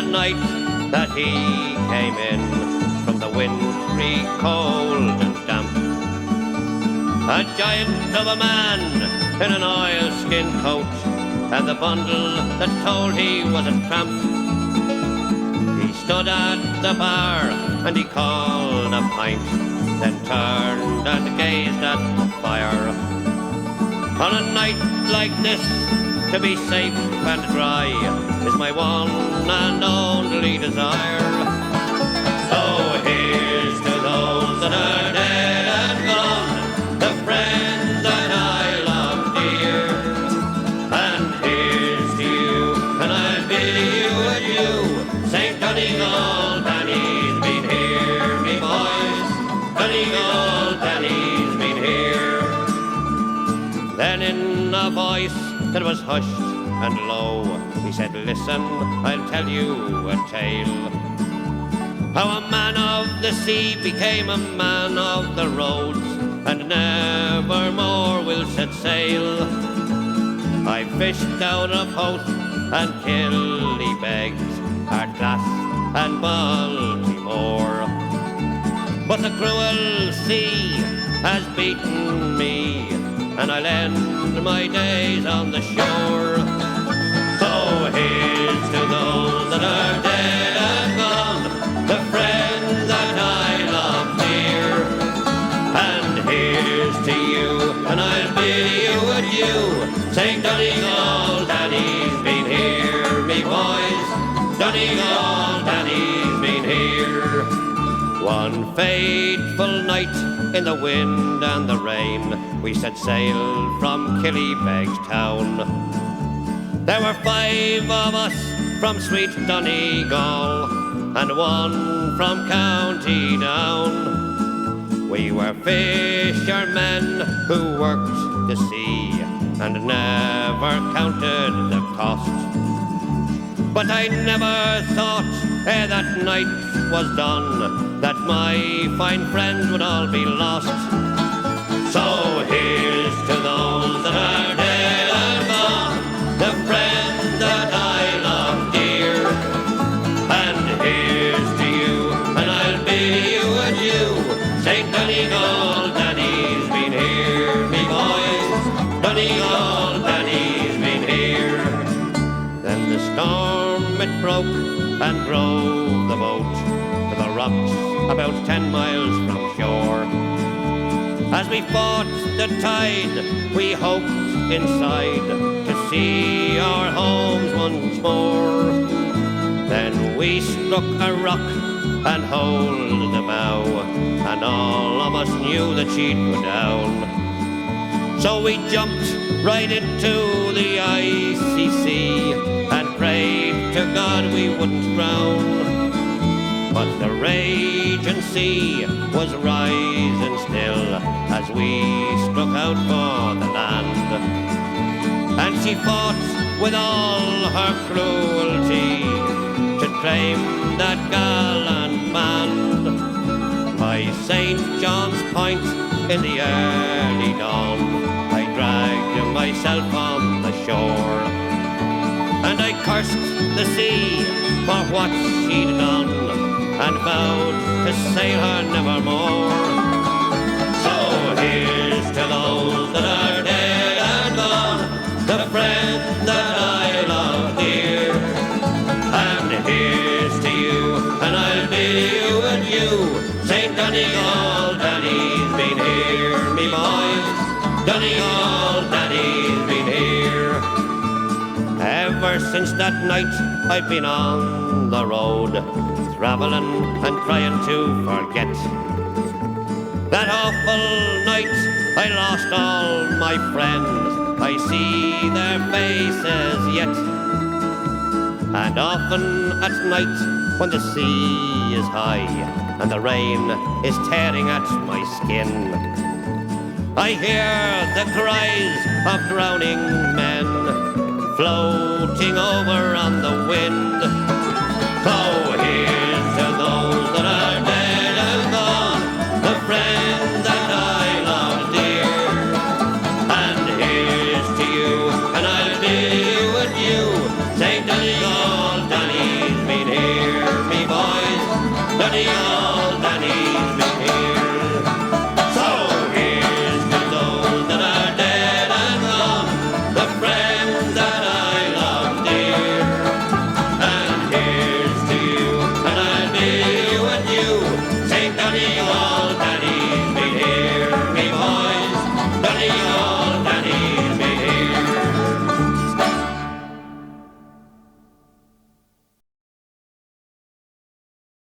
night that he came in from the wintry cold and damp. A giant of a man in an oilskin coat, and the bundle that told he was a tramp. He stood at the bar and he called a pint, then turned and gazed at the fire. On a night like this, to be safe and dry is my one and only desire. So here's to those that are dead and gone, the friends that I love dear. And here's to you, and I bid you adieu. St. Donegal, Danny's been here, me boys. Donegal, Danny's been here. Then in a voice that was hushed and low, he said, listen, I'll tell you a tale. How a man of the sea became a man of the roads, and never more will set sail. I fished down a post and Killybegs, Ardglass and Baltimore, but the cruel sea has beaten me, and I'll end my days on the shore. So here's to those that are dead and gone, the friends that I love dear. And here's to you, and I'll bid you adieu. St. Donegal, Danny's been here, me boys. Donegal, Danny's been here. One fateful night in the wind and the rain, we set sail from Killybegs town. There were 5 of us from sweet Donegal, and 1 from County Down. We were fishermen who worked the sea and never counted the cost. But I never thought ere that night was done that my fine friends would all be lost. So here's to those that are dead and gone, the friends that I love dear. And here's to you, and I'll bid you adieu. St. Donegal, Danny's been here, me boys. Donegal, Danny's been here. Then the storm it broke and drove the boat to the rocks about 10 miles from shore. As we fought the tide, we hoped inside to see our homes once more. Then we struck a rock and hove the bow, and all of us knew that she'd go down. So we jumped right into the icy sea and prayed to God we wouldn't drown. But the raging sea was rising still as we struck out for the land. And she fought with all her cruelty to claim that gallant band. By St. John's Point in the early dawn, I dragged myself on the shore, and I cursed the sea for what she'd done, and vowed to sail her nevermore. So here's to those that are dead and gone, the friends that I love dear. And here's to you, and I'll bid you adieu. St. Donegal, Danny's been here, me boys. Donegal, Danny's been here. Ever since that night I've been on the road, traveling and trying to forget. That awful night I lost all my friends, I see their faces yet. And often at night when the sea is high and the rain is tearing at my skin, I hear the cries of drowning men floating over on the wind. Oh,